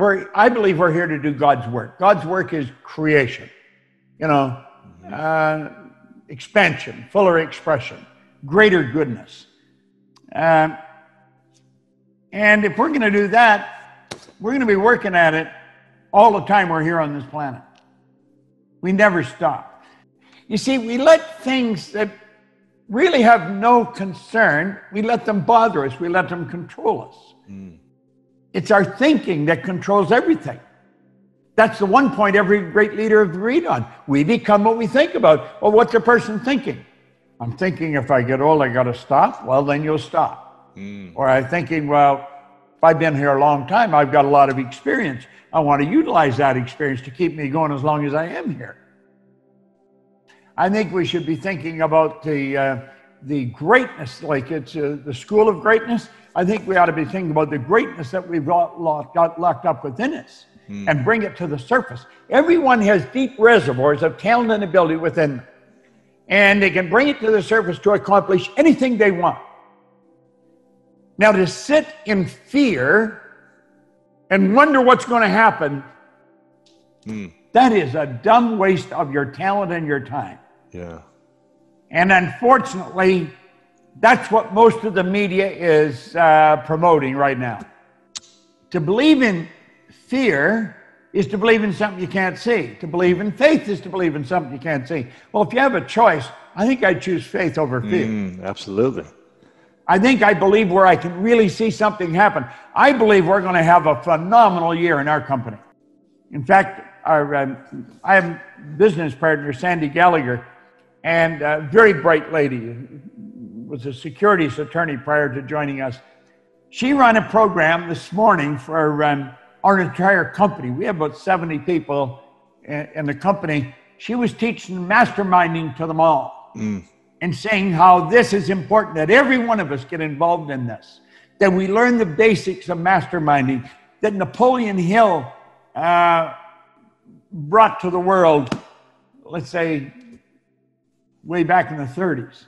I believe we're here to do God's work. God's work is creation, expansion, fuller expression, greater goodness. And if we're going to do that, we're going to be working at it all the time we're here on this planet. We never stop. You see, we let things that really have no concern, we let them bother us, we let them control us. It's our thinking that controls everything. That's the one point every great leader agreed on. We become what we think about. Well, what's a person thinking? I'm thinking if I get old, I got to stop. Well, then you'll stop. Or I'm thinking, well, if I've been here a long time, I've got a lot of experience. I want to utilize that experience to keep me going as long as I am here. I think we should be thinking about the greatness, like it's the school of greatness. I think we ought to be thinking about the greatness that we've got locked up within us and bring it to the surface. Everyone has deep reservoirs of talent and ability within them, and they can bring it to the surface to accomplish anything they want. Now, to sit in fear and wonder what's going to happen, that is a dumb waste of your talent and your time. Yeah. And unfortunately, that's what most of the media is promoting right now. To believe in fear is to believe in something you can't see. To believe in faith is to believe in something you can't see. Well, if you have a choice, I think I'd choose faith over fear. Absolutely. I think I believe where I can really see something happen. I believe we're going to have a phenomenal year in our company. In fact, I have a business partner, Sandy Gallagher, and a very bright lady, was a securities attorney prior to joining us. She ran a program this morning for our entire company. We have about 70 people in the company. She was teaching masterminding to them all and saying how this is important, that every one of us get involved in this, that we learn the basics of masterminding, that Napoleon Hill brought to the world, let's say, way back in the 30s.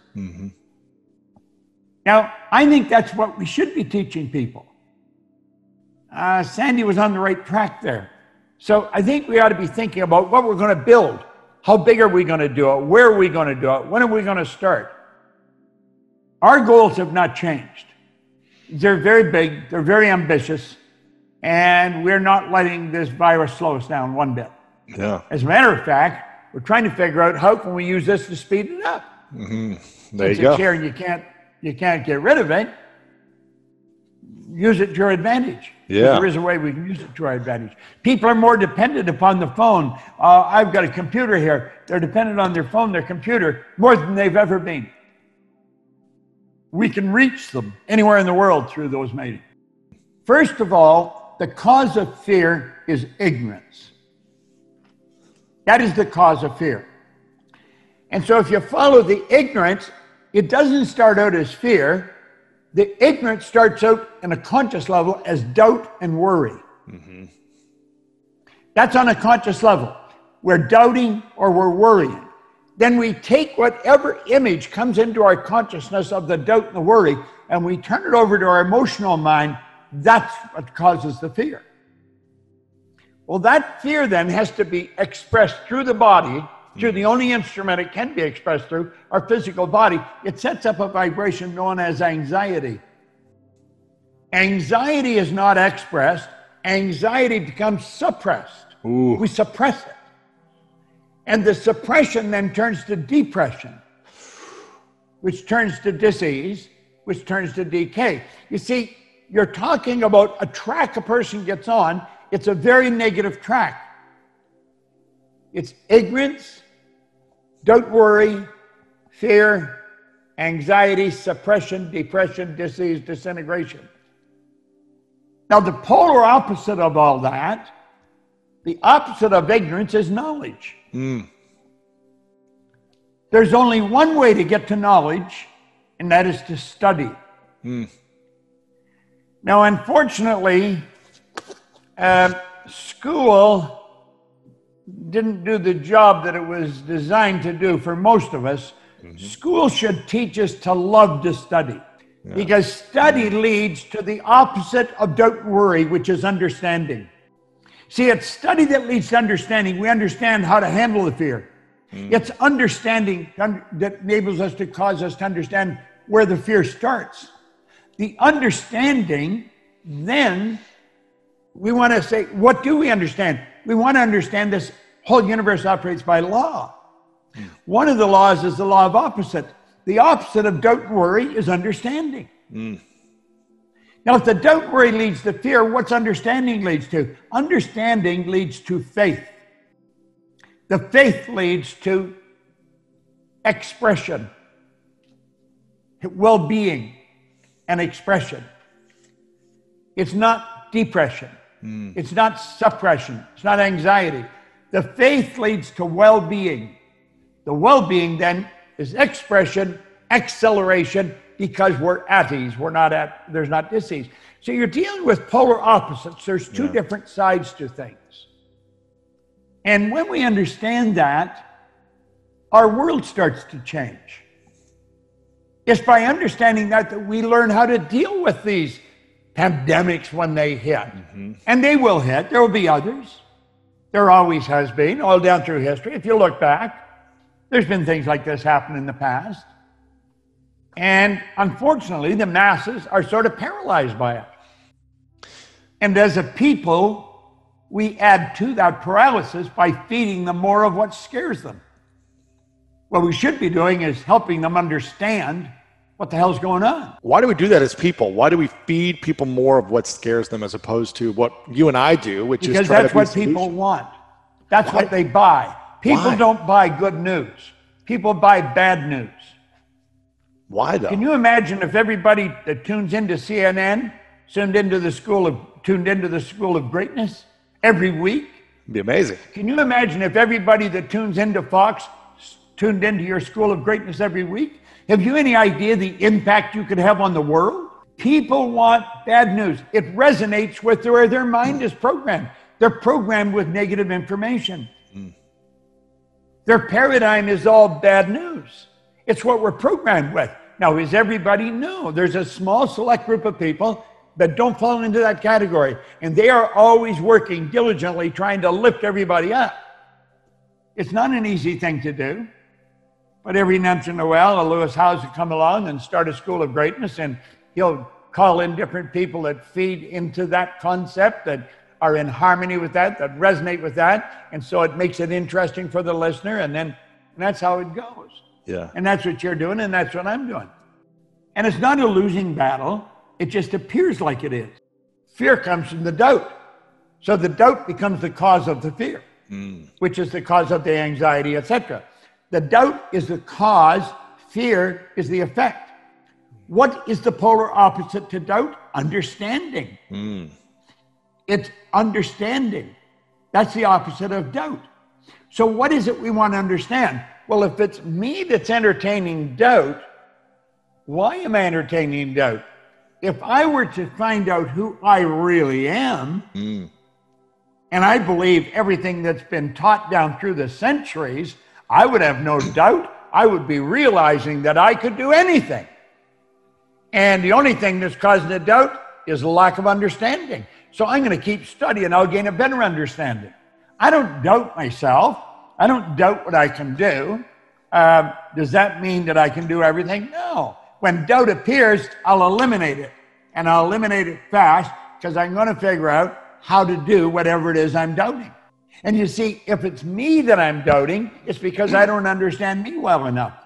Now, I think that's what we should be teaching people. Sandy was on the right track there. So I think we ought to be thinking about what we're going to build. How big are we going to do it? Where are we going to do it? When are we going to start? Our goals have not changed. They're very big, they're very ambitious, and we're not letting this virus slow us down one bit. Yeah. As a matter of fact, we're trying to figure out how can we use this to speed it up. There you go. It's here and you can't get rid of it. Use it to your advantage. Yeah. There is a way we can use it to our advantage. People are more dependent upon the phone. I've got a computer here. They're dependent on their phone, their computer, more than they've ever been. We can reach them anywhere in the world through those meetings. First of all, the cause of fear is ignorance. That is the cause of fear. And so if you follow the ignorance, it doesn't start out as fear. The ignorance starts out in a conscious level as doubt and worry. That's on a conscious level. We're doubting or we're worrying. Then we take whatever image comes into our consciousness of the doubt and the worry, and we turn it over to our emotional mind. That's what causes the fear. Well, that fear then has to be expressed through the body, through the only instrument it can be expressed through, our physical body. It sets up a vibration known as anxiety. Anxiety is not expressed. Anxiety becomes suppressed. We suppress it. And the suppression then turns to depression, which turns to disease, which turns to decay. You see, you're talking about a track a person gets on. It's a very negative track. It's ignorance, doubt, worry, fear, anxiety, suppression, depression, disease, disintegration. Now, the polar opposite of all that, the opposite of ignorance is knowledge. There's only one way to get to knowledge, and that is to study. Now, unfortunately, school didn't do the job that it was designed to do for most of us. School should teach us to love to study, because study leads to the opposite of doubt and worry, which is understanding. See, it's study that leads to understanding. We understand how to handle the fear. It's understanding that enables us to cause us to understand where the fear starts. The understanding, then we want to say, what do we understand? We want to understand this whole universe operates by law. One of the laws is the law of opposite. The opposite of doubt and worry is understanding. Now, if the doubt worry leads to fear, what's understanding leads to? Understanding leads to faith. The faith leads to expression, well-being, and expression. It's not depression. It's not suppression. It's not anxiety. The faith leads to well-being. The well-being then is expression, acceleration, because we're at ease. There's not dis-ease. So you're dealing with polar opposites. There's two different sides to things. And when we understand that, our world starts to change. It's by understanding that we learn how to deal with these pandemics when they hit. And they will hit. There will be others. There always has been, all down through history. If you look back, there's been things like this happen in the past. And unfortunately, the masses are sort of paralyzed by it. And as a people, we add to that paralysis by feeding them more of what scares them. What we should be doing is helping them understand what the hell's going on. Why do we do that as people? Why do we feed people more of what scares them as opposed to what you and I do, which is try to be that's what people want. That's what they buy. People don't buy good news. People buy bad news. Why though? Can you imagine if everybody that tunes into CNN tuned into the school of greatness every week? It'd be amazing. Can you imagine if everybody that tunes into Fox tuned into your school of greatness every week? Have you any idea the impact you could have on the world? People want bad news. It resonates with where their mind is programmed. They're programmed with negative information. Their paradigm is all bad news. It's what we're programmed with. Now, is everybody? No. There's a small select group of people that don't fall into that category. And they are always working diligently trying to lift everybody up. It's not an easy thing to do. But every once in a while, a Lewis Howes will come along and start a school of greatness, and he'll call in different people that feed into that concept, that are in harmony with that resonate with that. And so it makes it interesting for the listener, and that's how it goes. Yeah. And that's what you're doing, and that's what I'm doing. And it's not a losing battle. It just appears like it is. Fear comes from the doubt. So the doubt becomes the cause of the fear, which is the cause of the anxiety, etc. The doubt is the cause, fear is the effect. What is the polar opposite to doubt? Understanding. It's understanding. That's the opposite of doubt. So what is it we want to understand? Well, if it's me that's entertaining doubt, why am I entertaining doubt? If I were to find out who I really am, and I believe everything that's been taught down through the centuries, I would have no doubt. I would be realizing that I could do anything. And the only thing that's causing the doubt is a lack of understanding. So I'm going to keep studying. I'll gain a better understanding. I don't doubt myself. I don't doubt what I can do. Does that mean that I can do everything? No. When doubt appears, I'll eliminate it. And I'll eliminate it fast because I'm going to figure out how to do whatever it is I'm doubting. And you see, if it's me that I'm doubting, it's because I don't understand me well enough.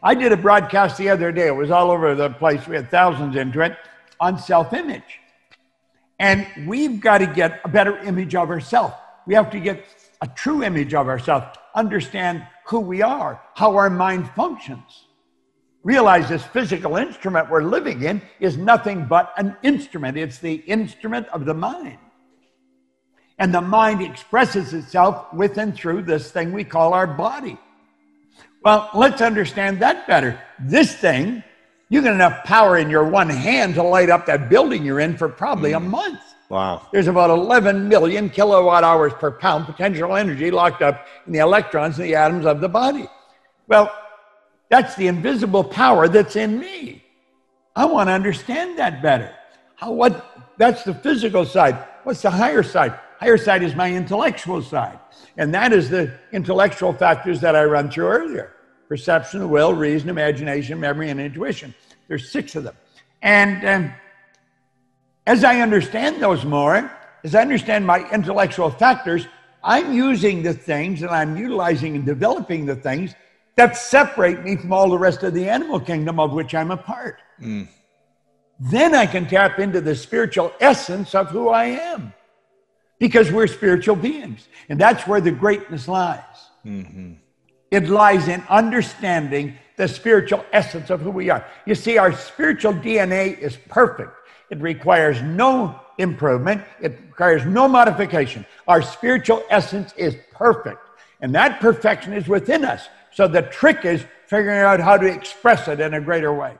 I did a broadcast the other day. It was all over the place. We had thousands into it on self-image. And we've got to get a better image of ourselves. We have to get a true image of ourselves, understand who we are, how our mind functions. Realize this physical instrument we're living in is nothing but an instrument. It's the instrument of the mind. And the mind expresses itself with and through this thing we call our body. Well, let's understand that better. This thing, you get enough power in your one hand to light up that building you're in for probably a month. Wow. There's about 11 million kilowatt hours per pound potential energy locked up in the electrons and the atoms of the body. Well, that's the invisible power that's in me. I want to understand that better. That's the physical side. What's the higher side? higher side is my intellectual side. And that is the intellectual factors that I run through earlier. Perception, will, reason, imagination, memory, and intuition. There's 6 of them. And as I understand those more, as I understand my intellectual factors, I'm using the things and I'm utilizing and developing the things that separate me from all the rest of the animal kingdom of which I'm a part. Then I can tap into the spiritual essence of who I am, because we're spiritual beings. And that's where the greatness lies. It lies in understanding the spiritual essence of who we are. You see, our spiritual DNA is perfect. It requires no improvement. It requires no modification. Our spiritual essence is perfect. And that perfection is within us. So the trick is figuring out how to express it in a greater way.